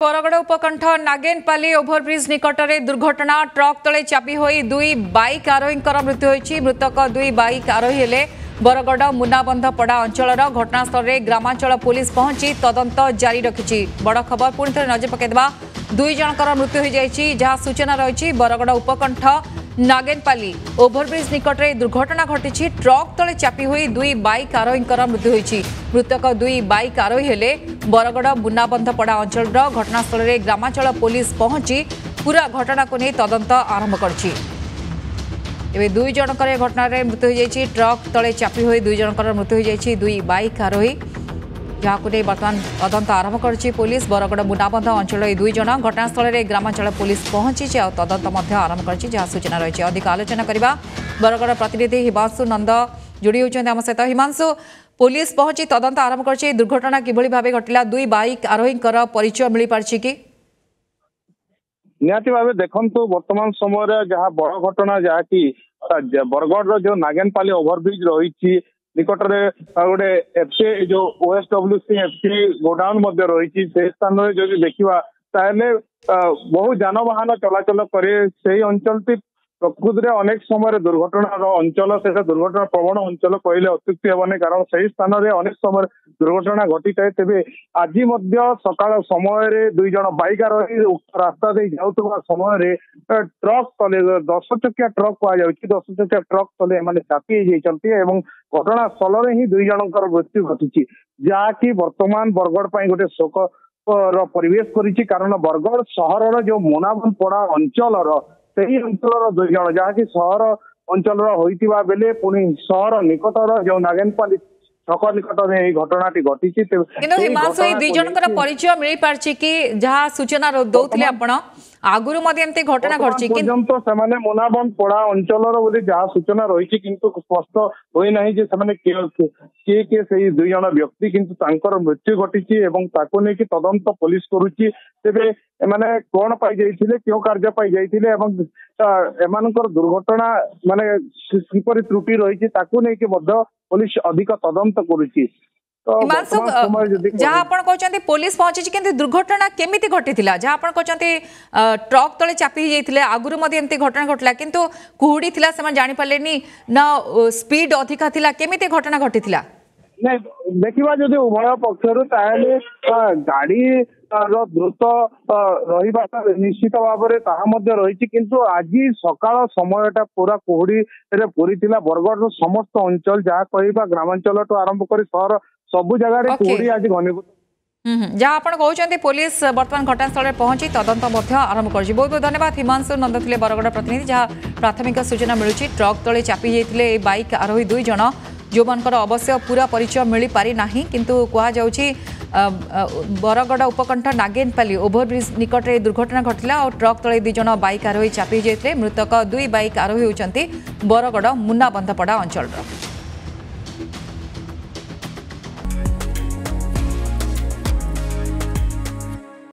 Bargarh उपकंठ नागेनपाली overbridge निकट में दुर्घटना ट्रक तले चापी होई दुई बाइक आरोही मृत्यु होईछि। मृतक दुई बाइक आरोही हेले बरगड़ मुनाबंध पड़ा अंचल घटनास्थल में ग्रामांचल पुलिस पहुंची तदंत जारी रखिछि। बड़ खबर पुणी थे नजर पकईदेवा दुई जनकर मृत्यु हो जाइछि। जहां सूचना रही बरगड़ उपकंठ नागेनपाली ओभरब्रिज निकट में दुर्घटना घटी। ट्रक तले चापी हुई दुई बाइक आरोही मृत्यु होईछि। मृतक दुई बाइक आरोही हेले बरगड़ मुनाबंध पड़ा अंचल घटनास्थल में ग्रामांचल पुलिस पहुंची पूरा घटना को नहीं तदंत आरंभ करछि। एवं दुई जनकर घटना मृत्यु हो जाइछि। ट्रक तले चापी हुई दुई जनकर मृत्यु हो जाइछि। दुई बाइक आरोही जहाँ बर्तमान तदंत आरंभ कर पुलिस बरगड़ मुनाबंध अंचल दुई जन घटनास्थल में ग्रामांचल पुलिस पहुंची तदंत आरंभ कर सूचना रही। अधिक आलोचना करने बरगड़ प्रतिनिधि हिमांशु नंद जोड़ी होती आम सहित। हिमांशु, पुलिस पहुंची तदंत आरंभ कर दुर्घटना किभली भाव घटला दुई बाइक आरोही परिचय मिल पार्छि कि निहाती भाव देखु वर्तमान समय जहाँ बड़ घटना जहाँकि बरगढ़ जो नागेनपाली ओभरब्रिज रही निकट में गोटे एफसी जो ओएसडब्ल्यूसी एफसी गोडाउन रही से स्थान में जो देखा ताहले बहु जानवाहन चलाचल करे से अंचल प्रकृति में अनेक समय दुर्घटनार अंचल से दुर्घटना प्रवण अंचल कहले अत्युक्ति हेबनी। कारण से स्थान में अनेक समय दुर्घटना घटी थाए। तेज आज सकाल समय दुई जन बाइक आरोही उक्त रास्ता दे जाउतबा समय ट्रक तले 10 चकिया ट्रक कह 10 चकिया ट्रक तले मैंने चापी जाती घटनास्थल में ही दुई जनकर मृत्यु घटी जहाँकि वर्तमान बरगढ़ गोटे शोक परिवेश करिछि। कारण बरगढ़ सहर जो मुनाबंध पड़ा अंचल सही अंचल दुई जन जहाँकि सहर अंचल होइतिबा बेले पुणी सहर निकटर जो नागेनपाली छक निकट में यही घटनाटी घटी। हिमांशु दुई जनकर परिचय मिल पार्छि कि जहाँ सूचना दौले आपण आगुरु एमती घटना घटी पर्यंत से मुनाबंध पड़ा अंचल जहाँ सूचना रही किंतु स्पष्ट होना किए किए से दुई जन व्यक्ति किंतु मृत्यु घटी नहीं तदंत पुलिस करुच्ची। तेरे एमाने कौन पाई जाइथिले क्यों कार्य पाई जाइथिले एवं एमानकर दुर्घटना माने किपरि त्रुटि रही पुलिस अधिक तदंत करुच्ची। जहाँ आपण कहते पुलिस पहुंची कि दुर्घटना केमिति घटी जहाँ आपण कहते ट्रक तले चापी जाइथिले आगुरु एमती घटना घटला किंतु कुहुड़ी थिला से जानि पालेनी ना स्पीड अधिका थिला केमिति घटना घटी नहीं देखा जदि उभय पक्षर गाड़ी द्रुत रहा निश्चित भाव में रही किंतु आज सकाल समयटा पूरा कुहुड़ी पूरी थिला। बरगढ़ समस्त अंचल जहाँ कह ग्रामांचल आरंभ कर सहर सबु जगह कुहुड़ी आज घनीभूत जहाँ आप कहते पुलिस बर्तमान घटनास्थल में पहुंची तदंत आरंभ कर। बहुत बहुत धन्यवाद हिमांशु नंद थे बरगढ़ प्रतिनिधि। जहाँ प्राथमिक सूचना मिलूँ ट्रक तले चापी जाते बाइक आरोही दुई जन जो मानकर अवश्य पूरा परिचय मिल पारि नाही किंतु कहुच्छी बरगड़ उपकंठ नागेनपाली ओभरब्रिज निकट में दुर्घटना घटला और ट्रक तले दुई जन बाइक आरोही चापी जाते। मृतक दुई बाइक आरोही होती बरगड़ मुनाबंधपड़ा अंचल।